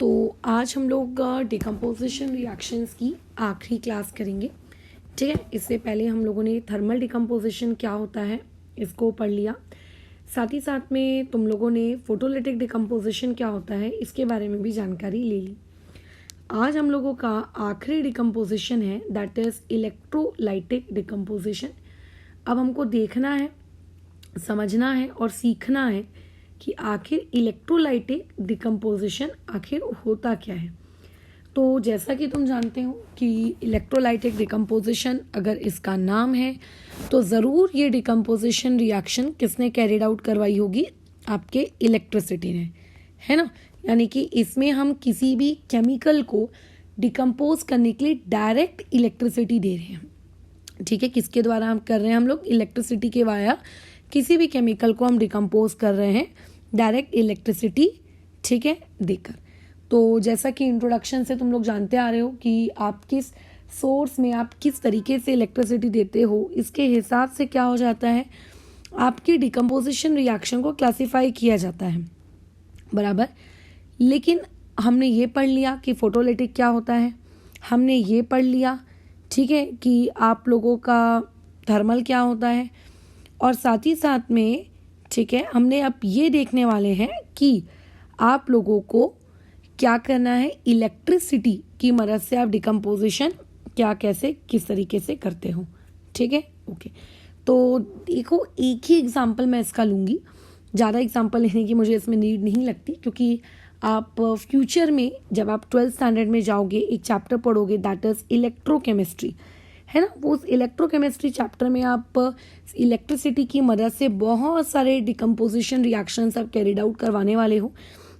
तो आज हम लोग डिकम्पोजिशन रिएक्शंस की आखिरी क्लास करेंगे। ठीक है, इससे पहले हम लोगों ने थर्मल डिकम्पोजिशन क्या होता है इसको पढ़ लिया। साथ ही साथ में तुम लोगों ने फोटोलिटिक डिकम्पोजिशन क्या होता है इसके बारे में भी जानकारी ले ली। आज हम लोगों का आखिरी डिकम्पोजिशन है दैट इज़ इलेक्ट्रोलाइटिक डिकम्पोजिशन। अब हमको देखना है, समझना है और सीखना है कि आखिर इलेक्ट्रोलाइटिक डिकम्पोजिशन आखिर होता क्या है। तो जैसा कि तुम जानते हो कि इलेक्ट्रोलाइटिक डिकम्पोजिशन अगर इसका नाम है तो ज़रूर ये डिकम्पोजिशन रिएक्शन किसने कैरिड आउट करवाई होगी, आपके इलेक्ट्रिसिटी ने, है ना। यानी कि इसमें हम किसी भी केमिकल को डिकम्पोज करने के लिए डायरेक्ट इलेक्ट्रिसिटी दे रहे हैं। ठीक है, किसके द्वारा हम कर रहे हैं, हम लोग इलेक्ट्रिसिटी के वाया किसी भी केमिकल को हम डिकम्पोज कर रहे हैं डायरेक्ट इलेक्ट्रिसिटी, ठीक है, देकर। तो जैसा कि इंट्रोडक्शन से तुम लोग जानते आ रहे हो कि आप किस सोर्स में आप किस तरीके से इलेक्ट्रिसिटी देते हो, इसके हिसाब से क्या हो जाता है, आपकी डिकम्पोजिशन रिएक्शन को क्लासिफाई किया जाता है, बराबर। लेकिन हमने ये पढ़ लिया कि फोटोलिटिक क्या होता है, हमने ये पढ़ लिया, ठीक है, कि आप लोगों का थर्मल क्या होता है, और साथ ही साथ में, ठीक है, हमने अब ये देखने वाले हैं कि आप लोगों को क्या करना है, इलेक्ट्रिसिटी की मदद से आप डिकम्पोजिशन क्या कैसे किस तरीके से करते हो। ठीक है, ओके। तो देखो, एक ही एग्जांपल मैं इसका लूँगी, ज़्यादा एग्जांपल लेने की मुझे इसमें नीड नहीं लगती, क्योंकि आप फ्यूचर में जब आप 12th स्टैंडर्ड में जाओगे एक चैप्टर पढ़ोगे दैट इज़ इलेक्ट्रोकेमिस्ट्री, है ना। वो उस इलेक्ट्रोकेमिस्ट्री चैप्टर में आप इलेक्ट्रिसिटी की मदद से बहुत सारे डिकम्पोजिशन रिएक्शंस आप कैरिड आउट करवाने वाले हो।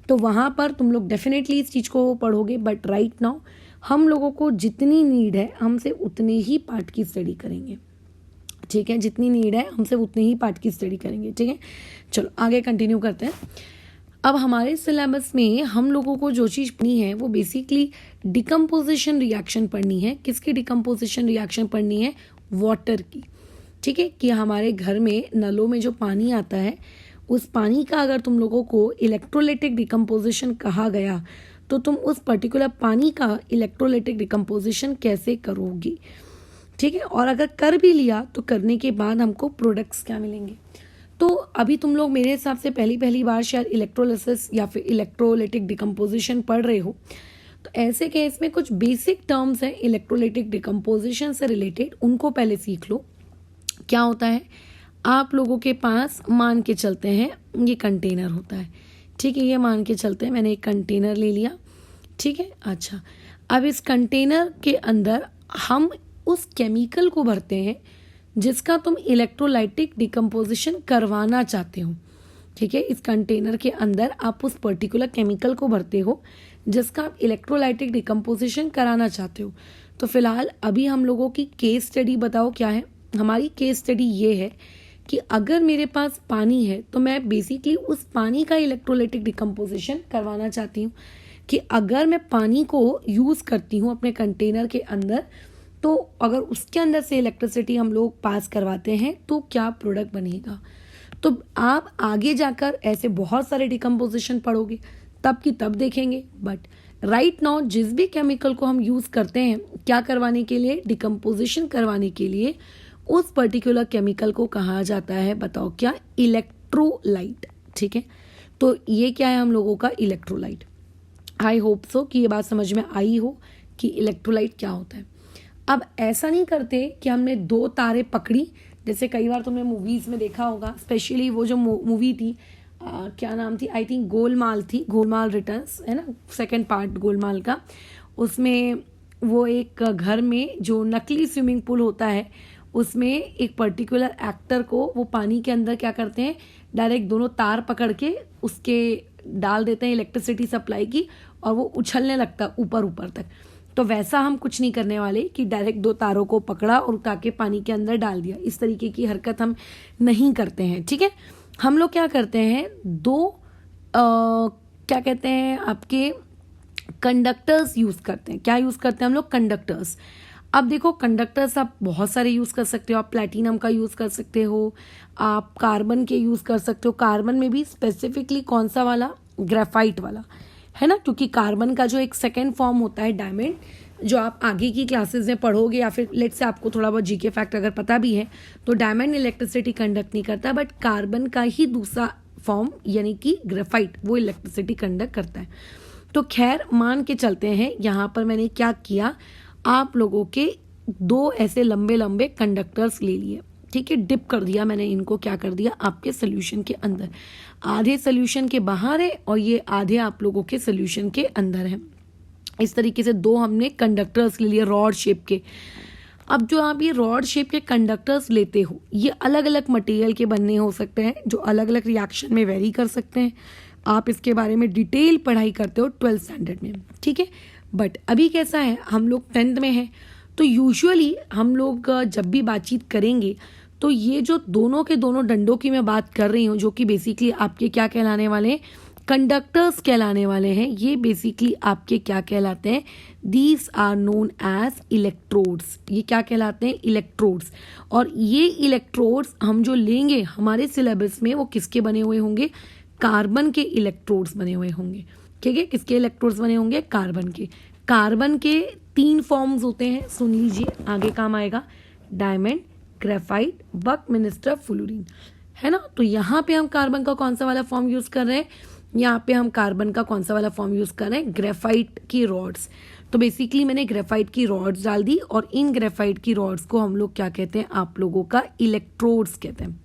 तो वहाँ पर तुम लोग डेफिनेटली इस चीज़ को पढ़ोगे। बट राइट नाउ हम लोगों को जितनी नीड है हमसे उतने ही पार्ट की स्टडी करेंगे। ठीक है, जितनी नीड है हमसे उतने ही पार्ट की स्टडी करेंगे। ठीक है, चलो आगे कंटिन्यू करते हैं। अब हमारे सिलेबस में हम लोगों को जो चीज़ पढ़नी है वो बेसिकली डिकम्पोजिशन रिएक्शन पढ़नी है। किसकी डिकम्पोजिशन रिएक्शन पढ़नी है, वाटर की। ठीक है, कि हमारे घर में नलों में जो पानी आता है उस पानी का अगर तुम लोगों को इलेक्ट्रोलाइटिक डिकम्पोजिशन कहा गया तो तुम उस पर्टिकुलर पानी का इलेक्ट्रोलाइटिक डिकम्पोजिशन कैसे करोगी। ठीक है, और अगर कर भी लिया तो करने के बाद हमको प्रोडक्ट्स क्या मिलेंगे। तो अभी तुम लोग मेरे हिसाब से पहली बार शायद इलेक्ट्रोलिसिस या फिर इलेक्ट्रोलाइटिक डिकम्पोजिशन पढ़ रहे हो। तो ऐसे केस में कुछ बेसिक टर्म्स हैं इलेक्ट्रोलाइटिक डिकम्पोजिशन से रिलेटेड, उनको पहले सीख लो। क्या होता है, आप लोगों के पास मान के चलते हैं ये कंटेनर होता है। ठीक है, ये मान के चलते हैं मैंने एक कंटेनर ले लिया। ठीक है, अच्छा, अब इस कंटेनर के अंदर हम उस केमिकल को भरते हैं जिसका तुम इलेक्ट्रोलाइटिक डिकम्पोजिशन करवाना चाहते हो। ठीक है, इस कंटेनर के अंदर आप उस पर्टिकुलर केमिकल को भरते हो जिसका आप इलेक्ट्रोलाइटिक डिकम्पोजिशन कराना चाहते हो। तो फिलहाल अभी हम लोगों की केस स्टडी बताओ क्या है। हमारी केस स्टडी ये है कि अगर मेरे पास पानी है तो मैं बेसिकली उस पानी का इलेक्ट्रोलाइटिक डिकम्पोजिशन करवाना चाहती हूँ कि अगर मैं पानी को यूज़ करती हूँ अपने कंटेनर के अंदर, तो अगर उसके अंदर से इलेक्ट्रिसिटी हम लोग पास करवाते हैं तो क्या प्रोडक्ट बनेगा। तो आप आगे जाकर ऐसे बहुत सारे डिकम्पोजिशन पढ़ोगे, तब की तब देखेंगे। बट राइट नाउ जिस भी केमिकल को हम यूज़ करते हैं क्या करवाने के लिए, डिकम्पोजिशन करवाने के लिए, उस पर्टिकुलर केमिकल को कहा जाता है, बताओ क्या, इलेक्ट्रोलाइट। ठीक है, तो ये क्या है हम लोगों का इलेक्ट्रोलाइट। आई होप सो कि ये बात समझ में आई हो कि इलेक्ट्रोलाइट क्या होता है। अब ऐसा नहीं करते कि हमने दो तारे पकड़ी, जैसे कई बार तुमने मूवीज़ में देखा होगा, स्पेशली वो जो मूवी थी क्या नाम थी, आई थिंक गोलमाल थी, गोलमाल रिटर्न्स, है ना, सेकंड पार्ट गोलमाल का। उसमें वो एक घर में जो नकली स्विमिंग पूल होता है उसमें एक पर्टिकुलर एक्टर को वो पानी के अंदर क्या करते हैं, डायरेक्ट दोनों तार पकड़ के उसके डाल देते हैं इलेक्ट्रिसिटी सप्लाई की, और वो उछलने लगता ऊपर ऊपर तक। तो वैसा हम कुछ नहीं करने वाले कि डायरेक्ट दो तारों को पकड़ा और उठा के पानी के अंदर डाल दिया, इस तरीके की हरकत हम नहीं करते हैं। ठीक है, हम लोग क्या करते हैं, क्या कहते हैं आपके कंडक्टर्स यूज़ करते हैं। क्या यूज़ करते हैं हम लोग, कंडक्टर्स। अब देखो, कंडक्टर्स आप बहुत सारे यूज़ कर सकते हो। आप प्लैटिनम का यूज़ कर सकते हो, आप कार्बन के यूज़ कर सकते हो। कार्बन में भी स्पेसिफिकली कौन सा वाला, ग्रेफाइट वाला। है ना, क्योंकि कार्बन का जो एक सेकेंड फॉर्म होता है डायमंड, जो आप आगे की क्लासेस में पढ़ोगे या फिर लेट से आपको थोड़ा बहुत जीके फैक्ट अगर पता भी है, तो डायमंड इलेक्ट्रिसिटी कंडक्ट नहीं करता, बट कार्बन का ही दूसरा फॉर्म यानी कि ग्रेफाइट वो इलेक्ट्रिसिटी कंडक्ट करता है। तो खैर मान के चलते हैं, यहाँ पर मैंने क्या किया, आप लोगों के दो ऐसे लंबे लंबे कंडक्टर्स ले लिए, ठीक है, डिप कर दिया मैंने इनको, क्या कर दिया आपके सोल्यूशन के अंदर, आधे सोल्यूशन के बाहर है और ये आधे आप लोगों के सोल्यूशन के अंदर है। इस तरीके से दो हमने कंडक्टर्स ले लिए रॉड शेप के। अब जो आप ये रॉड शेप के कंडक्टर्स लेते हो, ये अलग अलग मटेरियल के बनने हो सकते हैं, जो अलग अलग रिएक्शन में वेरी कर सकते हैं। आप इसके बारे में डिटेल पढ़ाई करते हो 12th स्टैंडर्ड में, ठीक है। बट अभी कैसा है, हम लोग 10th में हैं, तो यूजुअली हम लोग जब भी बातचीत करेंगे तो ये जो दोनों के दोनों डंडों की मैं बात कर रही हूँ, जो कि बेसिकली आपके क्या कहलाने वाले हैं, कंडक्टर्स कहलाने वाले हैं, ये बेसिकली आपके क्या कहलाते हैं, these are known as electrodes. ये क्या कहलाते हैं, इलेक्ट्रोड्स। और ये इलेक्ट्रोड्स हम जो लेंगे हमारे सिलेबस में, वो किसके बने हुए होंगे, कार्बन के इलेक्ट्रोड्स बने हुए होंगे, ठीक है। किसके इलेक्ट्रोड्स बने होंगे, कार्बन के। कार्बन के 3 फॉर्म्स होते हैं, सुन लीजिए, आगे काम आएगा, डायमंड, ग्रेफाइट, बकमिंस्टर, फ्लोरीन, है ना। तो यहाँ पे हम कार्बन का कौन सा वाला फॉर्म यूज कर रहे हैं, यहाँ पे हम कार्बन का कौन सा वाला फॉर्म यूज कर रहे हैं, ग्रेफाइट की रॉड्स। तो बेसिकली मैंने ग्रेफाइट की रॉड्स डाल दी, और इन ग्रेफाइट की रॉड्स को हम लोग क्या कहते हैं, आप लोगों का इलेक्ट्रोड्स कहते हैं।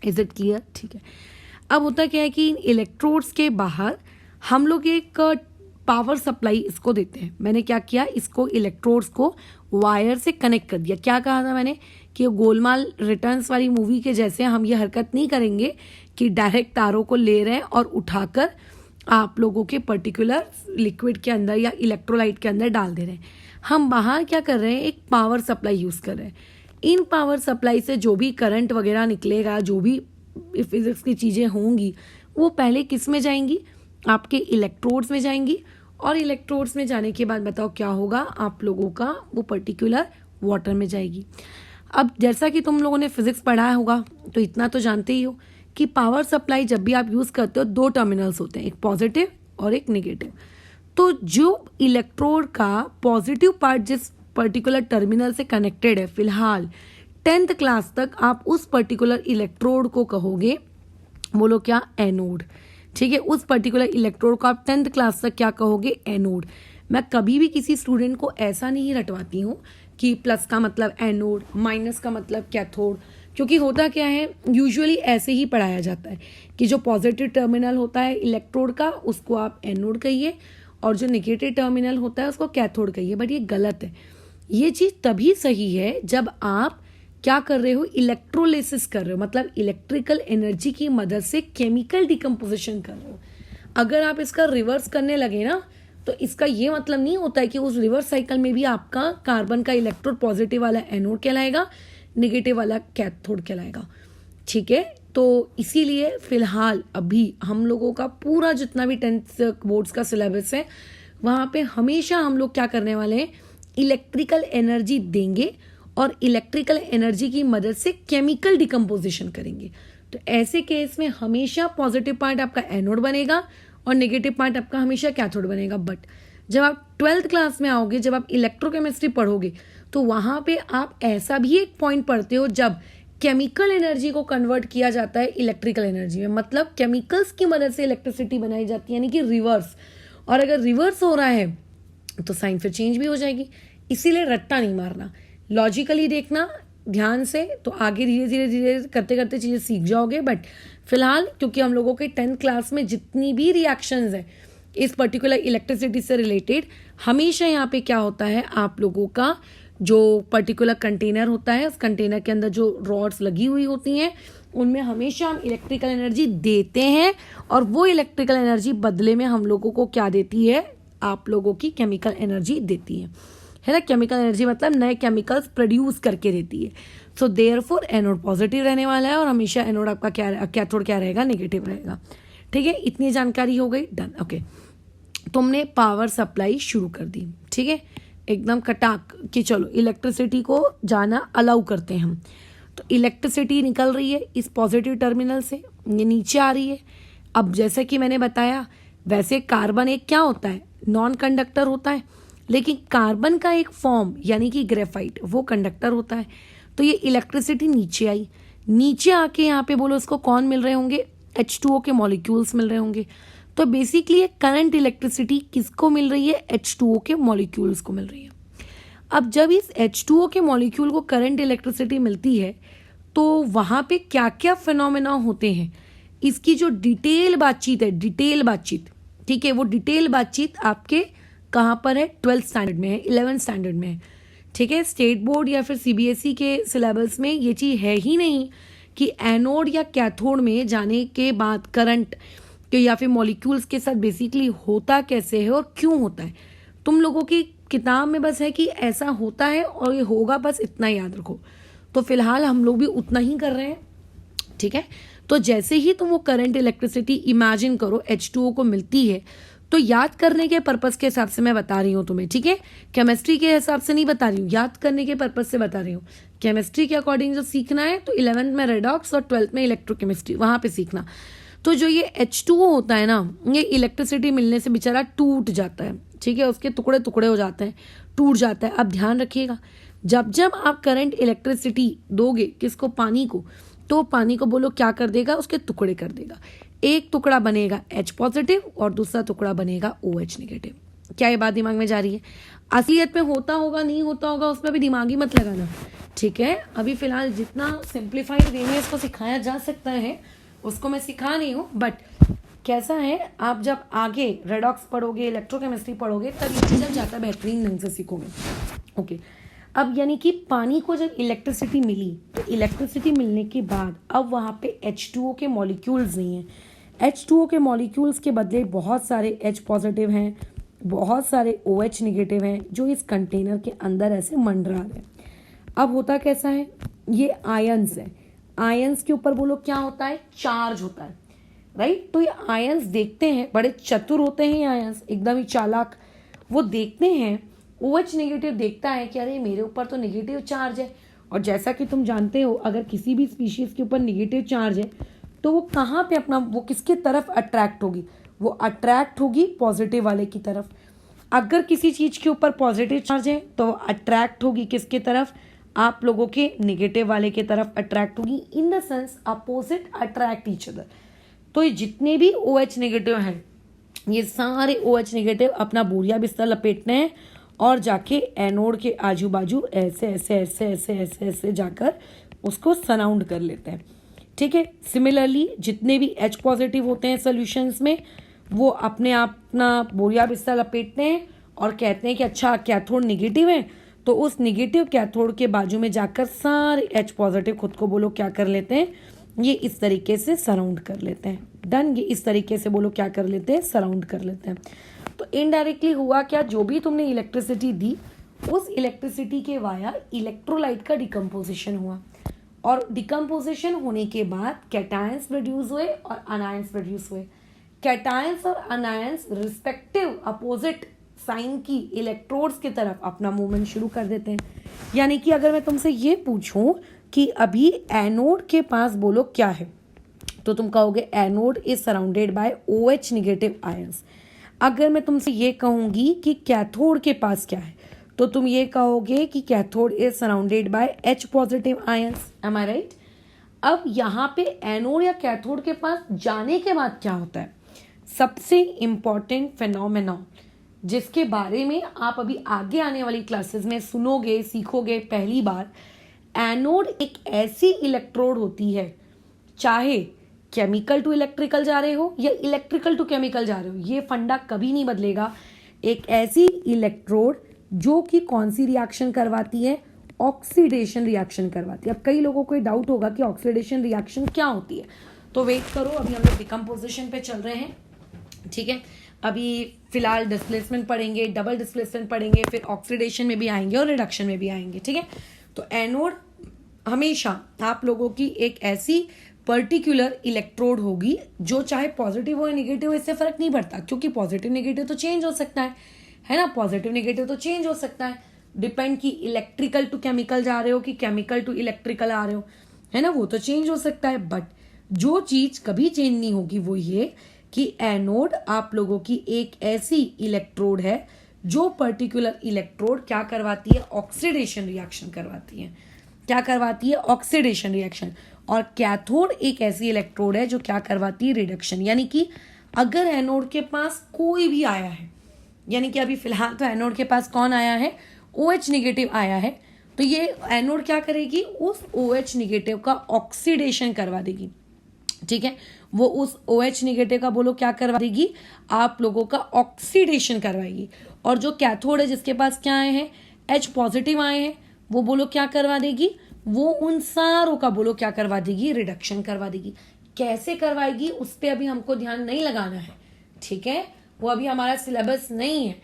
इज इट क्लियर, ठीक है। अब होता क्या है कि इन इलेक्ट्रोड्स के बाहर हम लोग एक पावर सप्लाई इसको देते हैं। मैंने क्या किया, इसको इलेक्ट्रोड्स को वायर से कनेक्ट कर दिया। क्या कहा था मैंने कि गोलमाल रिटर्न्स वाली मूवी के जैसे हम ये हरकत नहीं करेंगे कि डायरेक्ट तारों को ले रहे हैं और उठाकर आप लोगों के पर्टिकुलर लिक्विड के अंदर या इलेक्ट्रोलाइट के अंदर डाल दे रहे हैं। हम बाहर क्या कर रहे हैं, एक पावर सप्लाई यूज कर रहे हैं। इन पावर सप्लाई से जो भी करंट वगैरह निकलेगा, जो भी फिजिक्स की चीजें होंगी, वो पहले किस में जाएंगी, आपके इलेक्ट्रोड्स में जाएंगी। और इलेक्ट्रोड्स में जाने के बाद बताओ क्या होगा, आप लोगों का वो पर्टिकुलर वाटर में जाएगी। अब जैसा कि तुम लोगों ने फिजिक्स पढ़ाया होगा, तो इतना तो जानते ही हो कि पावर सप्लाई जब भी आप यूज करते हो, 2 टर्मिनल्स होते हैं, एक पॉजिटिव और एक नेगेटिव। तो जो इलेक्ट्रोड का पॉजिटिव पार्ट जिस पर्टिकुलर टर्मिनल से कनेक्टेड है, फिलहाल 10th क्लास तक आप उस पर्टिकुलर इलेक्ट्रोड को कहोगे, बोलो क्या, एनोड, ठीक है। उस पर्टिकुलर इलेक्ट्रोड को आप 10th क्लास तक क्या कहोगे, एनोड। मैं कभी भी किसी स्टूडेंट को ऐसा नहीं रटवाती हूँ कि प्लस का मतलब एनोड, माइनस का मतलब कैथोड, क्योंकि होता क्या है, यूजुअली ऐसे ही पढ़ाया जाता है कि जो पॉजिटिव टर्मिनल होता है इलेक्ट्रोड का, उसको आप एनोड कहिए, और जो नेगेटिव टर्मिनल होता है उसको कैथोड कहिए। बट ये गलत है। ये चीज़ तभी सही है जब आप क्या कर रहे हो, इलेक्ट्रोलिसिस कर रहे हो, मतलब इलेक्ट्रिकल एनर्जी की मदद से केमिकल डिकम्पोजिशन कर रहे हो। अगर आप इसका रिवर्स करने लगे ना, तो इसका ये मतलब नहीं होता है कि उस रिवर्स साइकिल में भी आपका कार्बन का इलेक्ट्रोड पॉजिटिव वाला एनोड कहलाएगा, नेगेटिव वाला कैथोड कहलाएगा, ठीक है। तो इसीलिए फिलहाल अभी हम लोगों का पूरा जितना भी 10th बोर्ड्स का सिलेबस है, वहाँ पे हमेशा हम लोग क्या करने वाले हैं, इलेक्ट्रिकल एनर्जी देंगे और इलेक्ट्रिकल एनर्जी की मदद से केमिकल डिकम्पोजिशन करेंगे। तो ऐसे केस में हमेशा पॉजिटिव पार्ट आपका एनोड बनेगा और नेगेटिव पार्ट आपका हमेशा कैथोड बनेगा। बट जब आप 12th क्लास में आओगे, जब आप इलेक्ट्रोकेमिस्ट्री पढ़ोगे, तो वहाँ पे आप ऐसा भी एक पॉइंट पढ़ते हो जब केमिकल एनर्जी को कन्वर्ट किया जाता है इलेक्ट्रिकल एनर्जी में, मतलब केमिकल्स की मदद से इलेक्ट्रिसिटी बनाई जाती है, यानी कि रिवर्स। और अगर रिवर्स हो रहा है तो साइन फिर चेंज भी हो जाएगी। इसीलिए रट्टा नहीं मारना, लॉजिकली देखना ध्यान से, तो आगे धीरे धीरे धीरे करते करते चीज़ें सीख जाओगे। बट फिलहाल क्योंकि हम लोगों के 10th क्लास में जितनी भी रिएक्शंस हैं इस पर्टिकुलर इलेक्ट्रिसिटी से रिलेटेड, हमेशा यहाँ पे क्या होता है, आप लोगों का जो पर्टिकुलर कंटेनर होता है, उस कंटेनर के अंदर जो रॉड्स लगी हुई होती हैं, उनमें हमेशा हम इलेक्ट्रिकल एनर्जी देते हैं, और वो इलेक्ट्रिकल एनर्जी बदले में हम लोगों को क्या देती है, आप लोगों की केमिकल एनर्जी देती है ना। केमिकल एनर्जी मतलब नए केमिकल्स प्रोड्यूस करके देती है। सो देयरफॉर एनोड पॉजिटिव रहने वाला है और हमेशा एनोड आपका क्या, कैथोड क्या रहेगा, नेगेटिव रहेगा, ठीक है। इतनी जानकारी हो गई, डन, ओके। तुमने पावर सप्लाई शुरू कर दी, ठीक है, एकदम कटाक कि चलो इलेक्ट्रिसिटी को जाना अलाउ करते हैं हम। तो इलेक्ट्रिसिटी निकल रही है इस पॉजिटिव टर्मिनल से, ये नीचे आ रही है। अब जैसे कि मैंने बताया वैसे कार्बन एक क्या होता है, नॉन कंडक्टर होता है, लेकिन कार्बन का एक फॉर्म यानी कि ग्रेफाइट वो कंडक्टर होता है। तो ये इलेक्ट्रिसिटी नीचे आई, नीचे आके यहाँ पे बोलो इसको कौन मिल रहे होंगे, H2O के मॉलिक्यूल्स मिल रहे होंगे। तो बेसिकली ये करंट इलेक्ट्रिसिटी किसको मिल रही है, H2O के मॉलिक्यूल्स को मिल रही है। अब जब इस H2O के मॉलिक्यूल को करंट इलेक्ट्रिसिटी मिलती है तो वहाँ पे क्या क्या फिनोमेना होते हैं, इसकी जो डिटेल बातचीत है, डिटेल बातचीत, ठीक है, वो डिटेल बातचीत आपके कहाँ पर है, 12th स्टैंडर्ड में है, 11th स्टैंडर्ड में है, ठीक है। स्टेट बोर्ड या फिर CBSE के सिलेबस में ये चीज़ है ही नहीं कि एनोड या कैथोड में जाने के बाद करंट के या फिर मॉलिक्यूल्स के साथ बेसिकली होता कैसे है और क्यों होता है। तुम लोगों की किताब में बस है कि ऐसा होता है और ये होगा, बस इतना याद रखो। तो फिलहाल हम लोग भी उतना ही कर रहे हैं, ठीक है। तो जैसे ही तुम वो करंट इलेक्ट्रिसिटी इमेजिन करो H2O को मिलती है, तो याद करने के पर्पस के हिसाब से मैं बता रही हूँ तुम्हें, ठीक है। केमिस्ट्री के हिसाब से नहीं बता रही हूँ, याद करने के पर्पस से बता रही हूँ। केमिस्ट्री के अकॉर्डिंग जो सीखना है तो 11th में रेडॉक्स और 12th में इलेक्ट्रोकेमिस्ट्री, वहाँ पे सीखना। तो जो ये H2O होता है ना, ये इलेक्ट्रिसिटी मिलने से बेचारा टूट जाता है, ठीक है, उसके टुकड़े टुकड़े हो जाते हैं, टूट जाता है। अब ध्यान रखिएगा, जब जब आप करंट इलेक्ट्रिसिटी दोगे किसको, पानी को, तो पानी को बोलो क्या कर देगा, उसके टुकड़े कर देगा। एक टुकड़ा बनेगा H पॉजिटिव और दूसरा टुकड़ा बनेगा OH नेगेटिव। क्या ये बात दिमाग में जा रही है? असलियत में होता होगा नहीं होता होगा उसमें भी दिमाग ही मत लगाना, ठीक है। अभी फिलहाल जितना सिंप्लीफाइड वे में इसको सिखाया जा सकता है उसको मैं सिखा नहीं हूँ, बट कैसा है, आप जब आगे रेडॉक्स पढ़ोगे, इलेक्ट्रोकेमिस्ट्री पढ़ोगे, तब ये चीज़ें ज़्यादा बेहतरीन ढंग से सीखोगे, ओके। अब यानी कि पानी को जब इलेक्ट्रिसिटी मिली, तो इलेक्ट्रिसिटी मिलने के बाद अब वहाँ पे H2O के मॉलिक्यूल्स नहीं हैं। H2O के मॉलिक्यूल्स के बदले बहुत सारे H पॉजिटिव हैं, बहुत सारे OH नेगेटिव हैं जो इस कंटेनर के अंदर ऐसे मंडरा रहे हैं। अब होता कैसा है, ये आयंस है, आयंस के ऊपर बोलो क्या होता है, चार्ज होता है, राइट। तो ये आयंस देखते हैं, बड़े चतुर होते हैं ये आयंस, एकदम ही चालाक। वो देखते हैं, OH नेगेटिव देखता है कि अरे मेरे ऊपर तो नेगेटिव चार्ज है, और जैसा कि तुम जानते हो अगर किसी भी स्पीशीज के ऊपर नेगेटिव चार्ज है तो वो कहाँ पे अपना, वो किसके तरफ अट्रैक्ट होगी, वो अट्रैक्ट होगी पॉजिटिव वाले की तरफ। अगर किसी चीज़ के ऊपर पॉजिटिव चार्ज है तो अट्रैक्ट होगी किसके तरफ, आप लोगों के नेगेटिव वाले के तरफ अट्रैक्ट होगी। In the sense opposite attract each other. तो ये जितने भी OH नेगेटिव हैं, ये सारे OH नेगेटिव अपना बोरिया बिस्तर लपेटते हैं और जाके एनोड के आजू बाजू ऐसे ऐसे ऐसे ऐसे ऐसे ऐसे जाकर उसको सराउंड कर लेते हैं, ठीक है। सिमिलरली जितने भी H पॉजिटिव होते हैं सॉल्यूशंस में, वो अपने आप अपना बोरिया बिस्तर लपेटते हैं और कहते हैं कि अच्छा कैथोड नेगेटिव है, तो उस नेगेटिव कैथोड के बाजू में जाकर सारे H पॉजिटिव खुद को बोलो क्या कर लेते हैं, ये इस तरीके से सराउंड कर लेते हैं। डन, ये इस तरीके से बोलो क्या कर लेते हैं, सराउंड कर लेते हैं। तो इनडायरेक्टली हुआ क्या, जो भी तुमने इलेक्ट्रिसिटी दी उस इलेक्ट्रिसिटी के वाया इलेक्ट्रोलाइट का डिकम्पोजिशन हुआ, और डिकम्पोजिशन होने के बाद कैटायंस प्रोड्यूस हुए और अनायंस प्रोड्यूस हुए। कैटायंस और अनायंस रिस्पेक्टिव अपोजिट साइन की इलेक्ट्रोड्स की तरफ अपना मूवमेंट शुरू कर देते हैं। यानी कि अगर मैं तुमसे ये पूछूं कि अभी एनोड के पास बोलो क्या है, तो तुम कहोगे anode is surrounded bye OH negative ions. अगर मैं तुमसे ये कहूंगी कि कैथोड के पास क्या है, तो तुम ये कहोगे कि cathode is surrounded by H positive ions. Am I right? अब यहाँ पे एनोड या कैथोड के पास जाने के बाद क्या होता है, सबसे इंपॉर्टेंट फिनोमेना जिसके बारे में आप अभी आगे आने वाली क्लासेस में सुनोगे, सीखोगे पहली बार। एनोड एक ऐसी इलेक्ट्रोड होती है, चाहे केमिकल टू इलेक्ट्रिकल जा रहे हो या इलेक्ट्रिकल टू केमिकल जा रहे हो, ये फंडा कभी नहीं बदलेगा। एक ऐसी इलेक्ट्रोड जो कि कौन सी रिएक्शन करवाती है, ऑक्सीडेशन रिएक्शन करवाती है। अब कई लोगों को डाउट होगा कि ऑक्सीडेशन रिएक्शन क्या होती है, तो वेट करो, अभी हम लोग डिकम्पोजिशन पे चल रहे हैं, ठीक है। अभी फिलहाल डिस्प्लेसमेंट पढ़ेंगे, डबल डिस्प्लेसमेंट पढ़ेंगे, फिर ऑक्सीडेशन में भी आएंगे और रिडक्शन में भी आएंगे, ठीक है। तो एनोड हमेशा आप लोगों की एक ऐसी पर्टिकुलर इलेक्ट्रोड होगी जो चाहे पॉजिटिव हो या नेगेटिव हो, इससे फर्क नहीं पड़ता, क्योंकि पॉजिटिव नेगेटिव तो चेंज हो सकता है ना, पॉजिटिव नेगेटिव तो चेंज हो सकता है, डिपेंड कि इलेक्ट्रिकल टू केमिकल जा रहे हो कि केमिकल टू इलेक्ट्रिकल आ रहे हो, है ना, वो तो चेंज हो सकता है। बट जो चीज कभी चेंज नहीं होगी वो ये कि एनोड आप लोगों की एक ऐसी इलेक्ट्रोड है जो पर्टिकुलर इलेक्ट्रोड क्या करवाती है, ऑक्सीडेशन रिएक्शन करवाती है। क्या करवाती है, ऑक्सीडेशन रिएक्शन। और कैथोड एक ऐसी इलेक्ट्रोड है जो क्या करवाती है, रिडक्शन। यानी कि अगर एनोड के पास कोई भी आया है, यानी कि अभी फिलहाल तो एनोड के पास कौन आया है, OH निगेटिव आया है, तो ये एनोड क्या करेगी, उस OH निगेटिव का ऑक्सीडेशन करवा देगी। ठीक है, वो उस OH निगेटिव का बोलो क्या करवा देगी, आप लोगों का ऑक्सीडेशन करवाएगी। और जो कैथोड है जिसके पास क्या आए हैं, H पॉजिटिव आए हैं, वो बोलो क्या करवा देगी, वो उन सारों का बोलो क्या करवा देगी, रिडक्शन करवा देगी। कैसे करवाएगी उस पर अभी हमको ध्यान नहीं लगाना है, ठीक है, वो अभी हमारा सिलेबस नहीं है।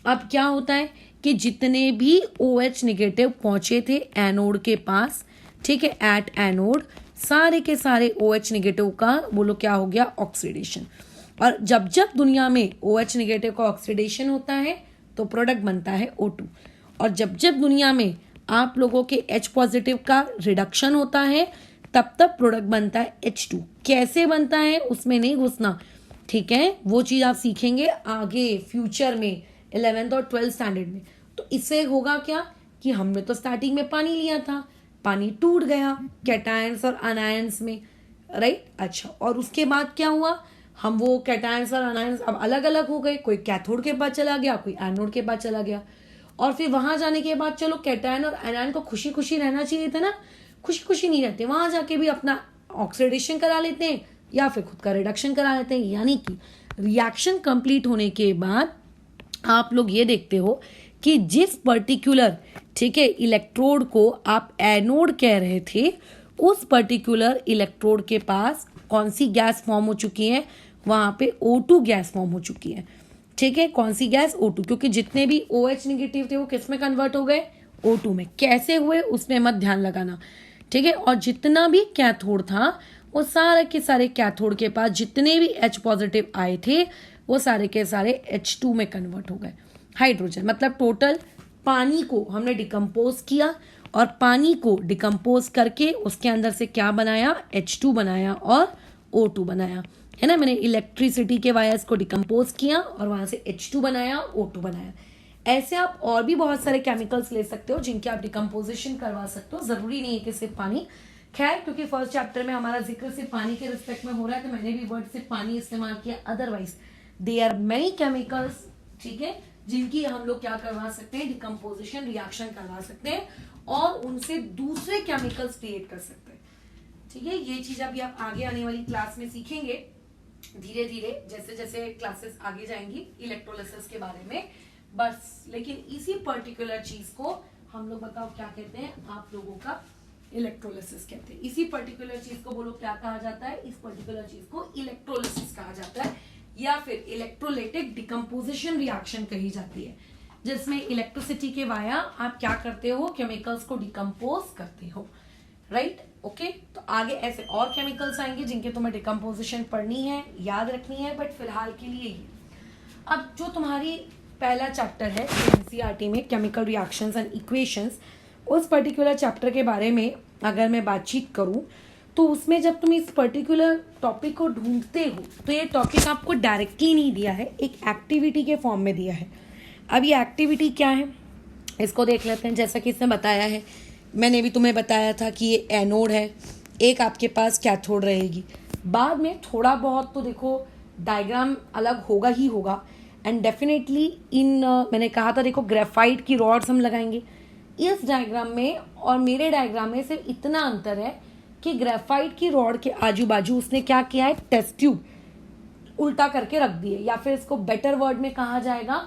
अब क्या होता है कि जितने भी OH निगेटिव पहुंचे थे एनोड के पास, ठीक है, एट एनोड, सारे के सारे OH निगेटिव का बोलो क्या हो गया, ऑक्सीडेशन। और जब जब दुनिया में OH निगेटिव का ऑक्सीडेशन होता है तो प्रोडक्ट बनता है O2। और जब जब दुनिया में आप लोगों के H पॉजिटिव का रिडक्शन होता है तब तब प्रोडक्ट बनता है H2। कैसे बनता है उसमें नहीं घुसना, ठीक है, वो चीज़ आप सीखेंगे आगे फ्यूचर में 11th और 12th स्टैंडर्ड में। तो इससे होगा क्या कि हमने तो स्टार्टिंग में पानी लिया था, पानी टूट गया कैटायंस और अनायंस में, राइट। अच्छा, और उसके बाद क्या हुआ, हम वो कैटायंस और अनायंस अब अलग अलग हो गए, कोई कैथोड के पास चला गया, कोई एनोड के पास चला गया। और फिर वहां जाने के बाद चलो कैटायन और एनायन को खुशी खुशी रहना चाहिए था ना, खुशी खुशी नहीं रहते, वहां जाके भी अपना ऑक्सीडेशन करा लेते हैं या फिर खुद का रिडक्शन करा लेते हैं। यानी कि रिएक्शन कंप्लीट होने के बाद आप लोग ये देखते हो कि जिस पर्टिकुलर, ठीक है, इलेक्ट्रोड को आप एनोड कह रहे थे, उस पर्टिकुलर इलेक्ट्रोड के पास कौन सी गैस फॉर्म हो चुकी है, वहां पे O2 गैस फॉर्म हो चुकी है। ठीक है, कौन सी गैस, O2, क्योंकि जितने भी OH निगेटिव थे वो किस में कन्वर्ट हो गए, O2 में। कैसे हुए उसमें मत ध्यान लगाना, ठीक है। और जितना भी कैथोड था वो सारे के सारे कैथोड के पास जितने भी H पॉजिटिव आए थे वो सारे के सारे H2 में कन्वर्ट हो गए, हाइड्रोजन। मतलब टोटल पानी को हमने डिकम्पोज किया और पानी को डिकम्पोज करके उसके अंदर से क्या बनाया, H2 बनाया और O2 बनाया, है ना। मैंने इलेक्ट्रिसिटी के वायर्स को डिकम्पोज किया और वहां से H2 बनाया, O2 बनाया। ऐसे आप और भी बहुत सारे केमिकल्स ले सकते हो जिनके आप डिकम्पोजिशन करवा सकते हो, जरूरी नहीं है कि सिर्फ पानी। खैर, क्योंकि फर्स्ट चैप्टर में हमारा जिक्र सिर्फ पानी के रिस्पेक्ट में हो रहा है तो मैंने भी वर्ड सिर्फ पानी इस्तेमाल किया, otherwise they are many chemicals, ठीक है, जिनकी हम लोग क्या करवा सकते हैं, डिकम्पोजिशन रिएक्शन करवा सकते हैं और उनसे दूसरे केमिकल्स क्रिएट कर सकते हैं। ठीक है, ये चीज अभी आप आगे आने वाली क्लास में सीखेंगे धीरे धीरे, जैसे जैसे क्लासेस आगे जाएंगी इलेक्ट्रोलिसिस के बारे में, बस। लेकिन इसी पर्टिकुलर चीज को हम लोग बताओ क्या कहते हैं, आप लोगों का इलेक्ट्रोलिसिस कहते हैं। इसी पर्टिकुलर चीज को बोलो क्या कहा जाता है, इस पर्टिकुलर चीज को इलेक्ट्रोलिसिस कहा जाता है या फिर इलेक्ट्रोलाइटिक डिकम्पोजिशन रिएक्शन कही जाती है, जिसमें इलेक्ट्रिसिटी के वाया आप क्या करते हो, केमिकल्स को डिकम्पोज करते हो, राइट। ओके, तो आगे ऐसे और केमिकल्स आएंगे जिनके तुम्हें डिकम्पोजिशन पढ़नी है, याद रखनी है, बट फिलहाल के लिए ये। अब जो तुम्हारी पहला चैप्टर है एनसीईआरटी में, केमिकल रिएक्शंस एंड इक्वेशंस, उस पर्टिकुलर चैप्टर के बारे में अगर मैं बातचीत करूं तो उसमें जब तुम इस पर्टिकुलर टॉपिक को ढूंढते हो तो ये टॉपिक आपको डायरेक्टली नहीं दिया है, एक एक्टिविटी के फॉर्म में दिया है। अब ये एक्टिविटी क्या है इसको देख लेते हैं। जैसा कि इसने बताया है, मैंने भी तुम्हें बताया था कि ये एनोड है, एक आपके पास कैथोड रहेगी। बाद में थोड़ा बहुत तो देखो डायग्राम अलग होगा ही होगा, एंड डेफिनेटली मैंने कहा था देखो ग्रेफाइट की रॉड्स हम लगाएंगे इस डायग्राम में और मेरे डायग्राम में सिर्फ इतना अंतर है कि ग्रेफाइट की रॉड के आजू बाजू उसने क्या किया है, टेस्ट ट्यूब उल्टा करके रख दिए, या फिर इसको बेटर वर्ड में कहा जाएगा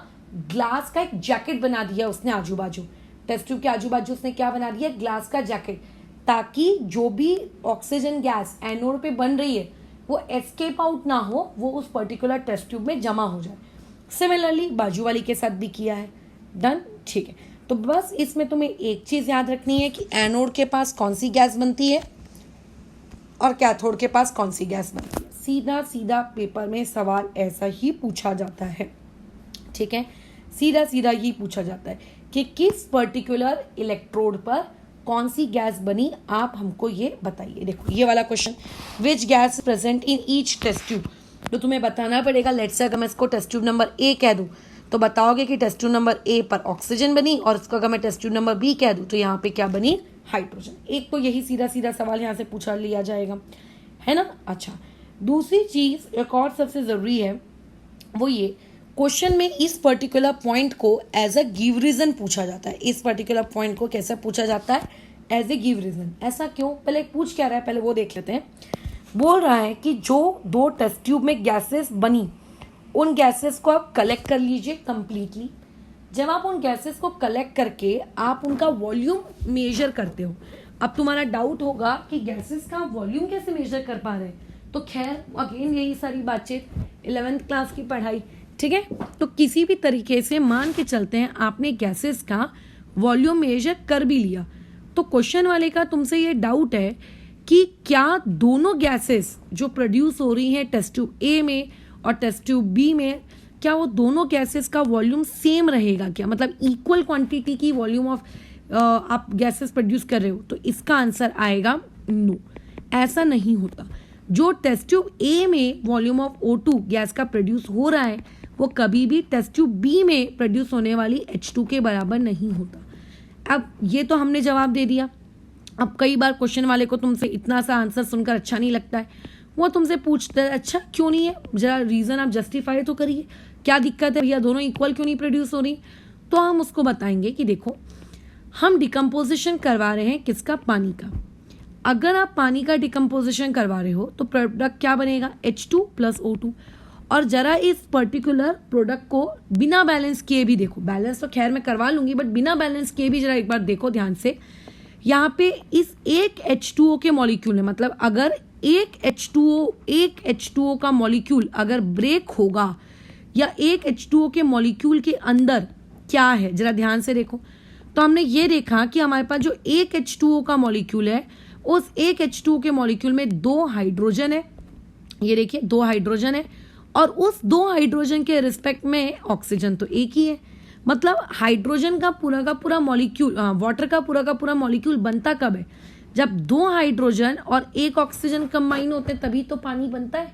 ग्लास का एक जैकेट बना दिया उसने आजू बाजू। टेस्ट ट्यूब के आजू बाजू उसने क्या बना दिया, ग्लास का जैकेट, ताकि जो भी ऑक्सीजन गैस एनोड पे बन रही है वो एस्केप आउट ना हो, वो उस पर्टिकुलर टेस्ट ट्यूब में जमा हो जाए। सिमिलरली बाजू वाली के साथ भी किया है, डन, ठीक है। तो बस इसमें तुम्हें एक चीज याद रखनी है कि एनोड के पास कौन सी गैस बनती है और कैथोड के पास कौन सी गैस बनती है। सीधा सीधा पेपर में सवाल ऐसा ही पूछा जाता है, ठीक है, सीधा सीधा ही पूछा जाता है कि किस पर्टिकुलर इलेक्ट्रोड पर कौन सी गैस बनी, आप हमको ये बताइए। देखो ये वाला question, which gas present in each test tube. तो तुम्हें बताना पड़ेगा। लेट्स से अगर मैं इसको टेस्ट ट्यूब नंबर ए कह दूँ तो बताओगे कि टेस्ट ट्यूब नंबर ए पर ऑक्सीजन बनी, और इसको अगर मैं टेस्ट ट्यूब नंबर बी कह दूँ तो यहाँ पे क्या बनी, हाइड्रोजन। एक तो यही सीधा सीधा सवाल यहाँ से पूछा लिया जाएगा, है ना। अच्छा, दूसरी चीज एक और सबसे जरूरी है वो ये, क्वेश्चन में इस पर्टिकुलर पॉइंट को एज अ गिव रीजन पूछा जाता है। इस पर्टिकुलर पॉइंट को कैसे पूछा जाता है, एज ए गिव रीजन। ऐसा क्यों, पहले पूछ क्या रहा है पहले वो देख लेते हैं। बोल रहा है कि जो 2 टेस्ट ट्यूब में गैसेस बनी उन गैसेस को आप कलेक्ट कर लीजिए कंप्लीटली। जब आप उन गैसेस को कलेक्ट करके आप उनका वॉल्यूम मेजर करते हो, अब तुम्हारा डाउट होगा कि गैसेस का वॉल्यूम कैसे मेजर कर पा रहे हैं, तो खैर अगेन यही सारी बातचीत 11th क्लास की पढ़ाई, ठीक है। तो किसी भी तरीके से मान के चलते हैं आपने गैसेस का वॉल्यूम मेजर कर भी लिया, तो क्वेश्चन वाले का तुमसे ये डाउट है कि क्या दोनों गैसेस जो प्रोड्यूस हो रही हैं टेस्ट ट्यूब ए में और टेस्ट ट्यूब बी में, क्या वो दोनों गैसेस का वॉल्यूम सेम रहेगा क्या, मतलब इक्वल क्वांटिटी की वॉल्यूम ऑफ आप गैसेस प्रोड्यूस कर रहे हो। तो इसका आंसर आएगा नो, ऐसा नहीं होता। जो टेस्ट ट्यूब ए में वॉल्यूम ऑफ O2 गैस का प्रोड्यूस हो रहा है वो कभी भी टेस्ट ट्यूब बी में प्रोड्यूस होने वाली H2 के बराबर नहीं होता। अब ये तो हमने जवाब दे दिया। अब कई बार क्वेश्चन वाले को तुमसे इतना सा आंसर सुनकर अच्छा नहीं लगता है, वो तुमसे पूछता है अच्छा क्यों नहीं है, जरा रीज़न आप जस्टिफाई तो करिए, क्या दिक्कत है भैया, दोनों इक्वल क्यों नहीं प्रोड्यूस हो रही। तो हम उसको बताएंगे कि देखो हम डिकम्पोजिशन करवा रहे हैं किसका, पानी का। अगर आप पानी का डिकम्पोजिशन करवा रहे हो तो प्रोडक्ट क्या बनेगा, H2 + O2। और जरा इस पर्टिकुलर प्रोडक्ट को बिना बैलेंस किए भी देखो, बैलेंस तो खैर मैं करवा लूंगी बट बिना बैलेंस किए भी जरा एक बार देखो ध्यान से। यहाँ पे इस एक H2O के मॉलिक्यूल है, मतलब अगर एक H2O का मॉलिक्यूल अगर ब्रेक होगा या एक H2O के मॉलिक्यूल के अंदर क्या है, जरा ध्यान से देखो। तो हमने ये देखा कि हमारे पास जो एक H2O का मॉलिक्यूल है उस एक H2O के मॉलिक्यूल में 2 हाइड्रोजन है, ये देखिए 2 हाइड्रोजन है, और उस 2 हाइड्रोजन के रिस्पेक्ट में ऑक्सीजन तो एक ही है। मतलब हाइड्रोजन का पूरा मॉलिक्यूल, वाटर का पूरा मॉलिक्यूल बनता कब है, जब 2 हाइड्रोजन और 1 ऑक्सीजन कंबाइन होते तभी तो पानी बनता है।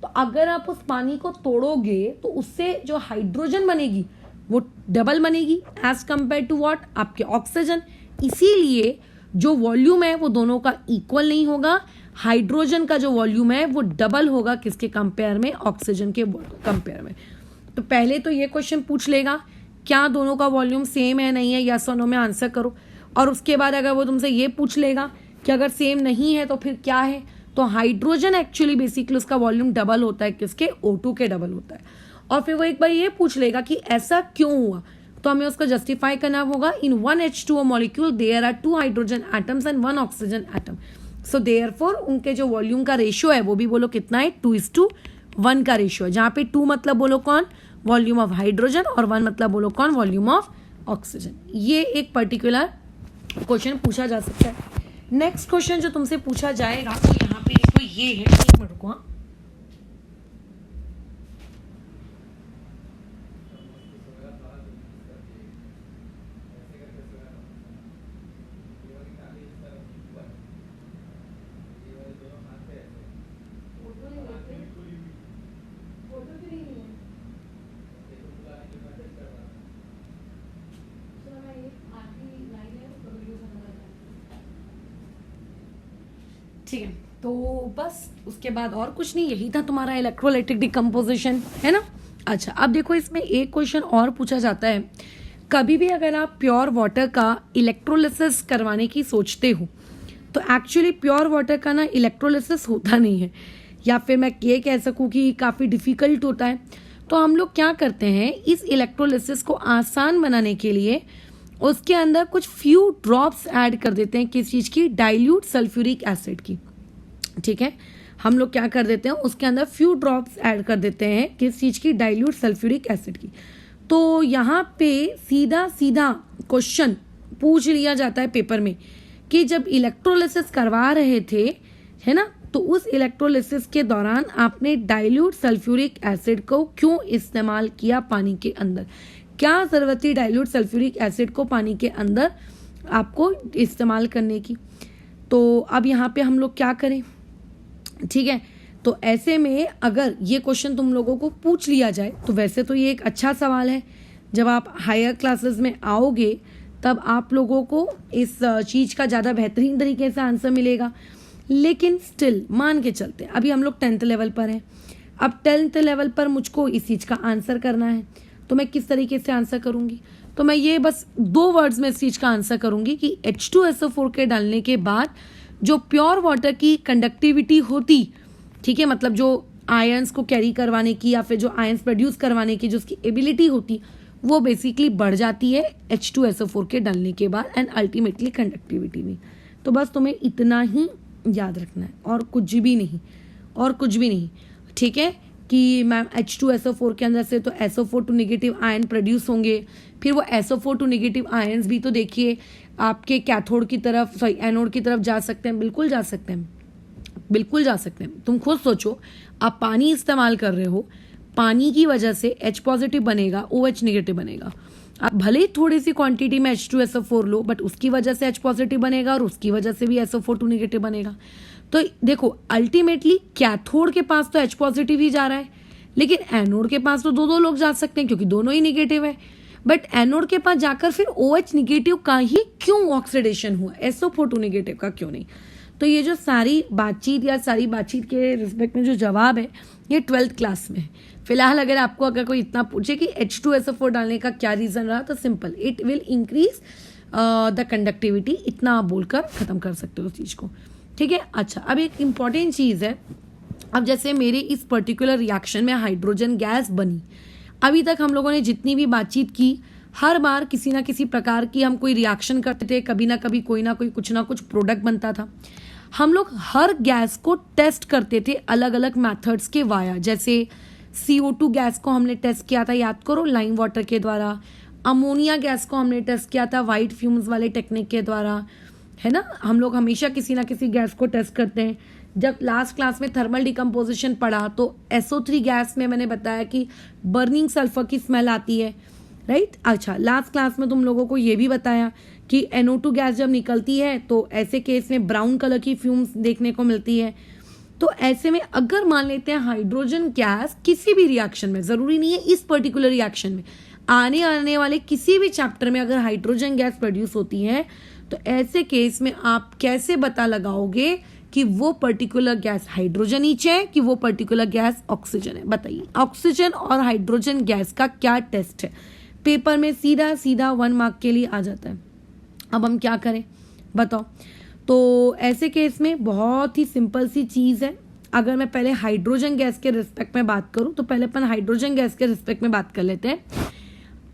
तो अगर आप उस पानी को तोड़ोगे तो उससे जो हाइड्रोजन बनेगी वो डबल बनेगी एज कंपेयर टू व्हाट, आपके ऑक्सीजन। इसीलिए जो वॉल्यूम है वो दोनों का इक्वल नहीं होगा, हाइड्रोजन का जो वॉल्यूम है वो डबल होगा किसके कंपेयर में, ऑक्सीजन के कंपेयर में। तो पहले तो ये क्वेश्चन पूछ लेगा क्या दोनों का वॉल्यूम सेम है नहीं है, यस और नो में आंसर करो। और उसके बाद अगर वो तुमसे ये पूछ लेगा कि अगर सेम नहीं है तो फिर क्या है, तो हाइड्रोजन एक्चुअली बेसिकली उसका वॉल्यूम डबल होता है किसके, O2 के डबल होता है। और फिर वो एक बार ये पूछ लेगा कि ऐसा क्यों हुआ, तो हमें उसको जस्टिफाई करना होगा। In 1 H2O molecule there are 2 hydrogen atoms and 1 oxygen atom, so therefore उनके जो वॉल्यूम का रेशियो है वो भी बोलो कितना है, 2:1 का रेशियो है। जहाँ पे 2 मतलब बोलो कौन, वॉल्यूम ऑफ हाइड्रोजन, और 1 मतलब बोलो कौन, वॉल्यूम ऑफ ऑक्सीजन। ये एक पर्टिकुलर क्वेश्चन पूछा जा सकता है। नेक्स्ट क्वेश्चन जो तुमसे पूछा जाएगा तो यहाँ पे देखो ये है, एक मिनट रुको, ठीक है। तो बस उसके बाद और कुछ नहीं, यही था तुम्हारा इलेक्ट्रोलाइटिक डिकम्पोजिशन, है ना। अच्छा, अब देखो इसमें एक क्वेश्चन और पूछा जाता है, कभी भी अगर आप प्योर वाटर का इलेक्ट्रोलिसिस करवाने की सोचते हो तो एक्चुअली प्योर वाटर का ना इलेक्ट्रोलिसिस होता नहीं है, या फिर मैं ये कह सकूँ कि काफ़ी डिफ़िकल्ट होता है। तो हम लोग क्या करते हैं, इस इलेक्ट्रोलिसिस को आसान बनाने के लिए उसके अंदर कुछ फ्यू ड्रॉप्स ऐड कर देते हैं, किस चीज़ की, डाइल्यूट सल्फ्यूरिक एसिड की। ठीक है, हम लोग क्या कर देते हैं, उसके अंदर फ्यू ड्रॉप्स ऐड कर देते हैं, किस चीज़ की, डाइल्यूट सल्फ्यूरिक एसिड की। तो यहाँ पे सीधा सीधा क्वेश्चन पूछ लिया जाता है पेपर में कि जब इलेक्ट्रोलिसिस करवा रहे थे, है ना, तो उस इलेक्ट्रोलिसिस के दौरान आपने डाइल्यूट सल्फ्यूरिक एसिड को क्यों इस्तेमाल किया पानी के अंदर, क्या ज़रूरत थी डाइल्यूट सल्फ्यूरिक एसिड को पानी के अंदर आपको इस्तेमाल करने की। तो अब यहाँ पे हम लोग क्या करें, ठीक है, तो ऐसे में अगर ये क्वेश्चन तुम लोगों को पूछ लिया जाए तो वैसे तो ये एक अच्छा सवाल है, जब आप हायर क्लासेस में आओगे तब आप लोगों को इस चीज़ का ज़्यादा बेहतरीन तरीके से आंसर मिलेगा। लेकिन स्टिल मान के चलते अभी हम लोग 10th लेवल पर हैं, अब 10th लेवल पर मुझको इस चीज़ का आंसर करना है, तो मैं किस तरीके से आंसर करूँगी? तो मैं ये बस 2 वर्ड्स में इस चीज़ का आंसर करूँगी कि H2SO4 के डालने के बाद जो प्योर वाटर की कंडक्टिविटी होती, ठीक है, मतलब जो आयंस को कैरी करवाने की या फिर जो आयंस प्रोड्यूस करवाने की जो उसकी एबिलिटी होती, वो बेसिकली बढ़ जाती है H2SO4 के डालने के बाद एंड अल्टीमेटली कंडक्टिविटी भी। तो बस तुम्हें इतना ही याद रखना है और कुछ भी नहीं, और कुछ भी नहीं, ठीक है, कि मैम H2SO4 के अंदर से तो SO4 to negative ion produce होंगे, फिर वो SO4 टू नेगेटिव आयन्स भी तो देखिए आपके कैथोड की तरफ, सॉरी एनोड की तरफ जा सकते हैं, बिल्कुल जा सकते हैं, बिल्कुल जा सकते हैं। तुम खुद सोचो, आप पानी इस्तेमाल कर रहे हो, पानी की वजह से H पॉजिटिव बनेगा, OH नेगेटिव बनेगा। आप भले ही थोड़ी सी क्वांटिटी में H2SO4 लो, बट उसकी वजह से H पॉजिटिव बनेगा और उसकी वजह से भी SO4 टू नेगेटिव बनेगा। तो देखो अल्टीमेटली कैथोड के पास तो H पॉजिटिव ही जा रहा है, लेकिन एनोड के पास तो दो लोग जा सकते हैं क्योंकि दोनों ही नेगेटिव है। बट एनोड के पास जाकर फिर OH नेगेटिव का ही क्यों ऑक्सीडेशन हुआ, SO4 टू नेगेटिव का क्यों नहीं? तो ये जो सारी बातचीत के रिस्पेक्ट में जो जवाब है ये 12th क्लास में है। फिलहाल अगर कोई इतना पूछे कि H2SO4 डालने का क्या रीज़न रहा, तो simple, it will increase the conductivity, इतना आप बोलकर ख़त्म कर सकते हो उस चीज़ को, ठीक है। अच्छा, अब एक इम्पॉर्टेंट चीज़ है, अब जैसे मेरे इस पर्टिकुलर रिएक्शन में हाइड्रोजन गैस बनी, अभी तक हम लोगों ने जितनी भी बातचीत की, हर बार किसी ना किसी प्रकार की हम कोई रिएक्शन करते थे, कभी ना कभी कोई ना कोई कुछ ना कुछ प्रोडक्ट बनता था। हम लोग हर गैस को टेस्ट करते थे अलग अलग मेथड्स के वाया, जैसे CO2 गैस को हमने टेस्ट किया था, याद करो, लाइम वाटर के द्वारा। अमोनिया गैस को हमने टेस्ट किया था वाइट फ्यूम्स वाले टेक्निक के द्वारा, है ना। हम लोग हमेशा किसी ना किसी गैस को टेस्ट करते हैं। जब लास्ट क्लास में थर्मल डिकम्पोजिशन पढ़ा तो SO3 गैस में मैंने बताया कि बर्निंग सल्फर की स्मेल आती है, राइट। अच्छा, लास्ट क्लास में तुम लोगों को ये भी बताया कि NO2 गैस जब निकलती है तो ऐसे केस में ब्राउन कलर की फ्यूम्स देखने को मिलती है। तो ऐसे में अगर मान लेते हैं हाइड्रोजन गैस किसी भी रिएक्शन में, ज़रूरी नहीं है इस पर्टिकुलर रिएक्शन में, आने वाले किसी भी चैप्टर में अगर हाइड्रोजन गैस प्रोड्यूस होती है, तो ऐसे केस में आप कैसे पता लगाओगे कि वो पर्टिकुलर गैस हाइड्रोजन ईच है कि वो पर्टिकुलर गैस ऑक्सीजन है? बताइए, ऑक्सीजन और हाइड्रोजन गैस का क्या टेस्ट है? पेपर में सीधा 1 मार्क के लिए आ जाता है। अब हम क्या करें बताओ? तो ऐसे केस में बहुत ही सिंपल सी चीज़ है। अगर मैं पहले हाइड्रोजन गैस के रिस्पेक्ट में बात करूं, तो पहले अपन हाइड्रोजन गैस के रिस्पेक्ट में बात कर लेते हैं।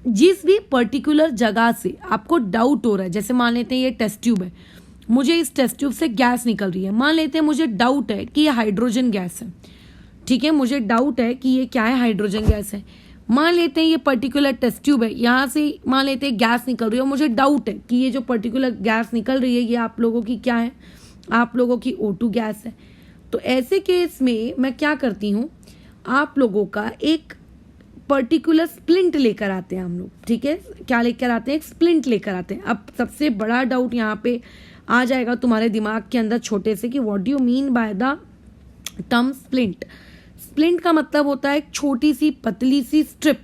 जिस भी पर्टिकुलर जगह से आपको डाउट हो रहा है, जैसे मान लेते हैं ये टेस्ट ट्यूब है, मुझे इस टेस्ट ट्यूब से गैस निकल रही है, मान लेते हैं मुझे डाउट है कि ये हाइड्रोजन गैस है, ठीक है, मुझे डाउट है कि ये क्या है, हाइड्रोजन गैस है। मान लेते हैं ये पर्टिकुलर टेस्ट ट्यूब है, यहाँ से मान लेते हैं गैस निकल रही है और मुझे डाउट है कि ये जो पर्टिकुलर गैस निकल रही है ये आप लोगों की क्या है, आप लोगों की O2 गैस है। तो ऐसे केस में मैं क्या करती हूँ, आप लोगों का एक पर्टिकुलर स्प्लिंट लेकर आते हैं हम लोग, ठीक है, क्या लेकर आते हैं, एक स्प्लिंट लेकर आते हैं। अब सबसे बड़ा डाउट यहाँ पे आ जाएगा तुम्हारे दिमाग के अंदर छोटे से कि what do you mean by the term splint. Splint का मतलब होता है एक छोटी सी पतली सी स्ट्रिप,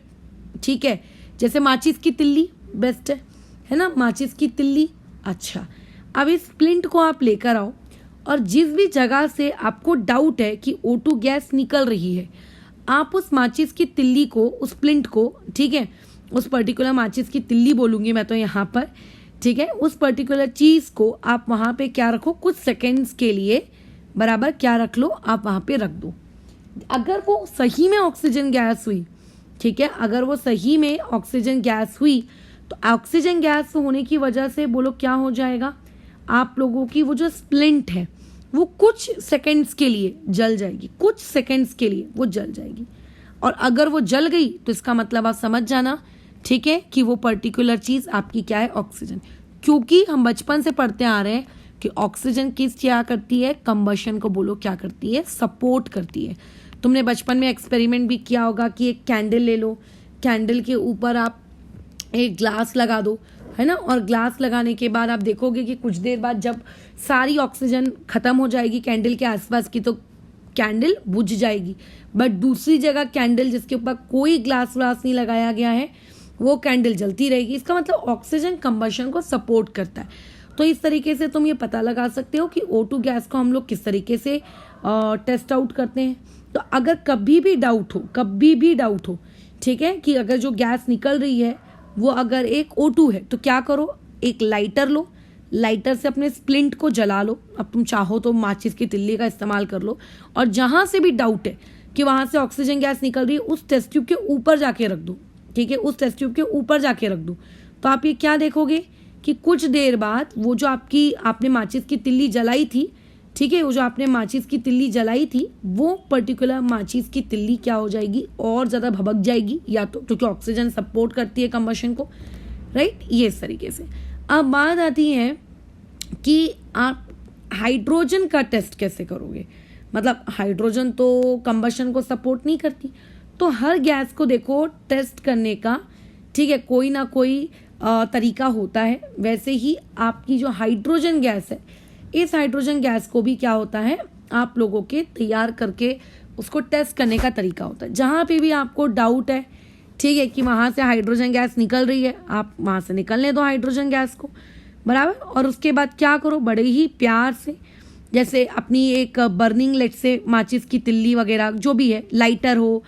ठीक है, जैसे माचिस की तिल्ली बेस्ट है ना, माचिस की तिल्ली। अच्छा, अब इस स्प्लिंट को आप लेकर आओ और जिस भी जगह से आपको डाउट है कि O2 गैस निकल रही है, आप उस माचिस की तिल्ली को, उस स्प्लिंट को, ठीक है, उस पर्टिकुलर माचिस की तिल्ली बोलूँगी मैं तो यहाँ पर, ठीक है, उस पर्टिकुलर चीज़ को आप वहाँ पे क्या रखो, कुछ सेकेंड्स के लिए बराबर क्या रख लो, आप वहाँ पे रख दो। अगर वो सही में ऑक्सीजन गैस हुई, ठीक है, अगर वो सही में ऑक्सीजन गैस हुई, तो ऑक्सीजन गैस होने की वजह से बोलो क्या हो जाएगा, आप लोगों की वो जो स्प्लिंट है वो कुछ सेकंड्स के लिए जल जाएगी, कुछ सेकंड्स के लिए वो जल जाएगी। और अगर वो जल गई तो इसका मतलब आप समझ जाना, ठीक है, कि वो पर्टिकुलर चीज़ आपकी क्या है, ऑक्सीजन। क्योंकि हम बचपन से पढ़ते आ रहे हैं कि ऑक्सीजन किस क्या करती है, कंबशन को बोलो क्या करती है, सपोर्ट करती है। तुमने बचपन में एक्सपेरिमेंट भी किया होगा कि एक कैंडल ले लो, कैंडल के ऊपर आप एक ग्लास लगा दो, है ना, और ग्लास लगाने के बाद आप देखोगे कि कुछ देर बाद जब सारी ऑक्सीजन खत्म हो जाएगी कैंडल के आसपास की, तो कैंडल बुझ जाएगी, बट दूसरी जगह कैंडल जिसके ऊपर कोई ग्लास व्लास नहीं लगाया गया है वो कैंडल जलती रहेगी। इसका मतलब ऑक्सीजन कंबशन को सपोर्ट करता है। तो इस तरीके से तुम ये पता लगा सकते हो कि O2 गैस को हम लोग किस तरीके से टेस्ट आउट करते हैं। तो अगर कभी भी डाउट हो, ठीक है, कि अगर जो गैस निकल रही है वो अगर एक O2 है तो क्या करो, एक लाइटर लो, लाइटर से अपने स्प्लिंट को जला लो। अब तुम चाहो तो माचिस की तिल्ली का इस्तेमाल कर लो, और जहां से भी डाउट है कि वहां से ऑक्सीजन गैस निकल रही है उस टेस्ट ट्यूब के ऊपर जाके रख दो, ठीक है, उस टेस्ट ट्यूब के ऊपर जाके रख दो। तो आप ये क्या देखोगे कि कुछ देर बाद वो जो आपने माचिस की तिल्ली जलाई थी, ठीक है, वो जो आपने माचिस की तिल्ली जलाई थी वो पर्टिकुलर माचिस की तिल्ली क्या हो जाएगी, और ज़्यादा भभक जाएगी, या तो क्योंकि ऑक्सीजन सपोर्ट करती है कंबशन को, राइट, ये इस तरीके से। अब बात आती है कि आप हाइड्रोजन का टेस्ट कैसे करोगे। मतलब हाइड्रोजन तो कंबशन को सपोर्ट नहीं करती, तो हर गैस को देखो टेस्ट करने का, ठीक है, कोई ना कोई तरीका होता है। वैसे ही आपकी जो हाइड्रोजन गैस है, इस हाइड्रोजन गैस को भी क्या होता है, आप लोगों के तैयार करके उसको टेस्ट करने का तरीका होता है। जहाँ पे भी आपको डाउट है, ठीक है, कि वहाँ से हाइड्रोजन गैस निकल रही है, आप वहाँ से निकलने दो हाइड्रोजन गैस को, बराबर। और उसके बाद क्या करो, बड़े ही प्यार से, जैसे अपनी एक बर्निंग लेट से माचिस की तिल्ली वगैरह जो भी है, लाइटर हो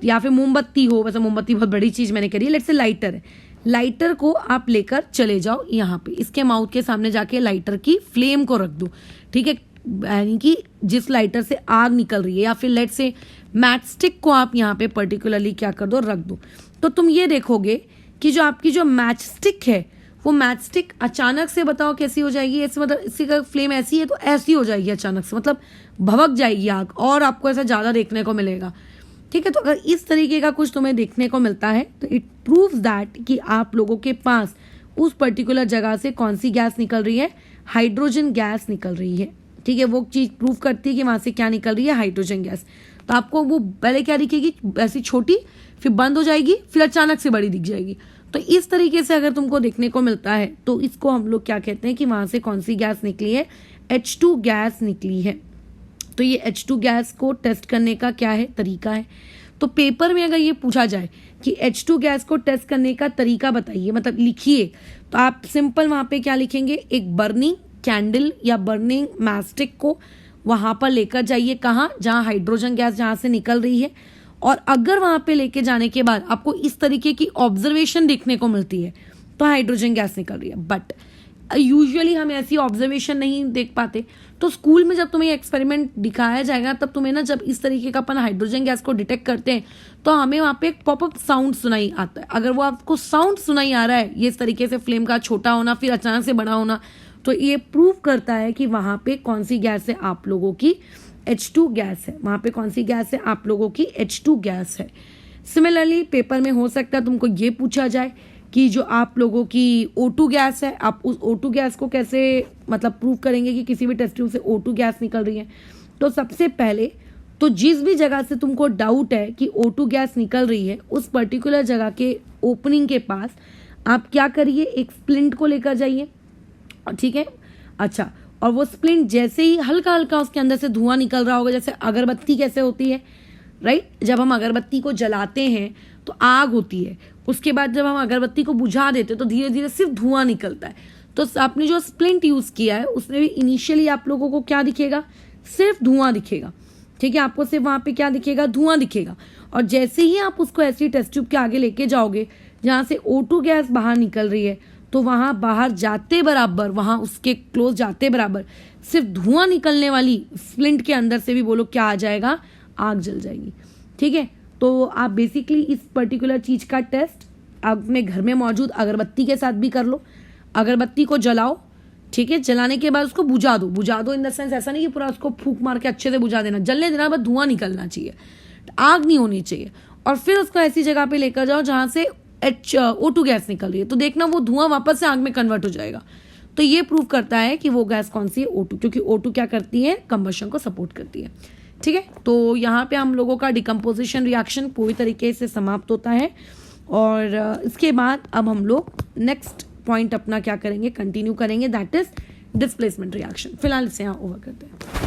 या फिर मोमबत्ती हो, वैसे मोमबत्ती बहुत बड़ी चीज़ मैंने करी है, लेट से लाइटर है, लाइटर को आप लेकर चले जाओ यहाँ पे, इसके माउथ के सामने जाके लाइटर की फ्लेम को रख दो, ठीक है, यानी कि जिस लाइटर से आग निकल रही है, या फिर लेट से मैच स्टिक को आप यहाँ पे पर्टिकुलरली क्या कर दो, रख दो। तो तुम ये देखोगे कि जो आपकी जो मैच स्टिक है वो मैच स्टिक अचानक से बताओ कैसी हो जाएगी, ऐसे मतलब इसी का फ्लेम ऐसी है तो ऐसी हो जाएगी अचानक से, मतलब भभक जाएगी आग, और आपको ऐसा ज़्यादा देखने को मिलेगा, ठीक है। तो अगर इस तरीके का कुछ तुम्हें देखने को मिलता है तो इट प्रूव्स दैट कि आप लोगों के पास उस पर्टिकुलर जगह से कौन सी गैस निकल रही है, हाइड्रोजन गैस निकल रही है, ठीक है। वो चीज़ प्रूव करती है कि वहाँ से क्या निकल रही है, हाइड्रोजन गैस। तो आपको वो पहले क्या दिखेगी, ऐसी छोटी, फिर बंद हो जाएगी, फिर अचानक से बड़ी दिख जाएगी। तो इस तरीके से अगर तुमको देखने को मिलता है तो इसको हम लोग क्या कहते हैं कि वहाँ से कौन सी गैस निकली है, H2 गैस निकली है। तो ये H2 गैस को टेस्ट करने का क्या है, तरीका है। तो पेपर में अगर ये पूछा जाए कि H2 गैस को टेस्ट करने का तरीका बताइए, मतलब लिखिए, तो आप सिंपल वहाँ पे क्या लिखेंगे, एक बर्निंग कैंडल या बर्निंग मैस्टिक को वहाँ पर लेकर जाइए, कहाँ, जहाँ हाइड्रोजन गैस जहाँ से निकल रही है। और अगर वहाँ पे लेके जाने के बाद आपको इस तरीके की ऑब्जर्वेशन देखने को मिलती है तो हाइड्रोजन गैस निकल रही है, बट यूजुअली हम ऐसी ऑब्जर्वेशन नहीं देख पाते। तो स्कूल में जब तुम्हें एक्सपेरिमेंट दिखाया जाएगा तब तुम्हें ना, जब इस तरीके का अपन हाइड्रोजन गैस को डिटेक्ट करते हैं तो हमें वहाँ पे एक पॉपअप साउंड सुनाई आता है। अगर वो आपको साउंड सुनाई आ रहा है, ये इस तरीके से फ्लेम का छोटा होना फिर अचानक से बड़ा होना, तो ये प्रूव करता है कि वहाँ पे कौन सी गैस है, आप लोगों की H2 गैस है। वहाँ पे कौन सी गैस है, आप लोगों की H2 गैस है। सिमिलरली पेपर में हो सकता है तुमको ये पूछा जाए कि जो आप लोगों की O2 गैस है, आप उस O2 गैस को कैसे मतलब प्रूव करेंगे कि किसी भी टेस्ट ट्यूब से O2 गैस निकल रही है। तो सबसे पहले तो जिस भी जगह से तुमको डाउट है कि O2 गैस निकल रही है, उस पर्टिकुलर जगह के ओपनिंग के पास आप क्या करिए, एक स्प्लिंट को लेकर जाइए, ठीक है। अच्छा, और वो स्प्लिंट जैसे ही हल्का हल्का उसके अंदर से धुआं निकल रहा होगा, जैसे अगरबत्ती कैसे होती है, राइट, जब हम अगरबत्ती को जलाते हैं तो आग होती है, उसके बाद जब हम अगरबत्ती को बुझा देते हैं तो धीरे धीरे सिर्फ धुआं निकलता है। तो आपने जो स्प्लिंट यूज़ किया है उसमें भी इनिशियली आप लोगों को क्या दिखेगा, सिर्फ धुआं दिखेगा, ठीक है। आपको सिर्फ वहाँ पे क्या दिखेगा, धुआं दिखेगा। और जैसे ही आप उसको ऐसी टेस्ट ट्यूब के आगे लेके जाओगे जहाँ से O2 गैस बाहर निकल रही है, तो वहाँ बाहर जाते बराबर, वहाँ उसके क्लोज जाते बराबर सिर्फ धुआं निकलने वाली स्प्लिंट के अंदर से भी बोलो क्या आ जाएगा, आग जल जाएगी, ठीक है। तो आप बेसिकली इस पर्टिकुलर चीज़ का टेस्ट अपने घर में मौजूद अगरबत्ती के साथ भी कर लो। अगरबत्ती को जलाओ, ठीक है, जलाने के बाद उसको बुझा दो इन द सेंस ऐसा नहीं कि पूरा उसको फूंक मार के अच्छे से बुझा देना, जलने देना, बस धुआं निकलना चाहिए, आग नहीं होनी चाहिए। और फिर उसको ऐसी जगह पे लेकर जाओ जहाँ से O2 गैस निकल रही है, तो देखना वो धुआं वापस से आग में कन्वर्ट हो जाएगा। तो ये प्रूव करता है कि वो गैस कौन सी है, O2, क्योंकि O2 क्या करती है, कंबशन को सपोर्ट करती है, ठीक है। तो यहाँ पे हम लोगों का डिकम्पोजिशन रिएक्शन पूरी तरीके से समाप्त होता है। और इसके बाद अब हम लोग नेक्स्ट पॉइंट अपना क्या करेंगे, कंटिन्यू करेंगे, दैट इज डिस्प्लेसमेंट रिएक्शन। फिलहाल इसे यहाँ ओवर करते हैं।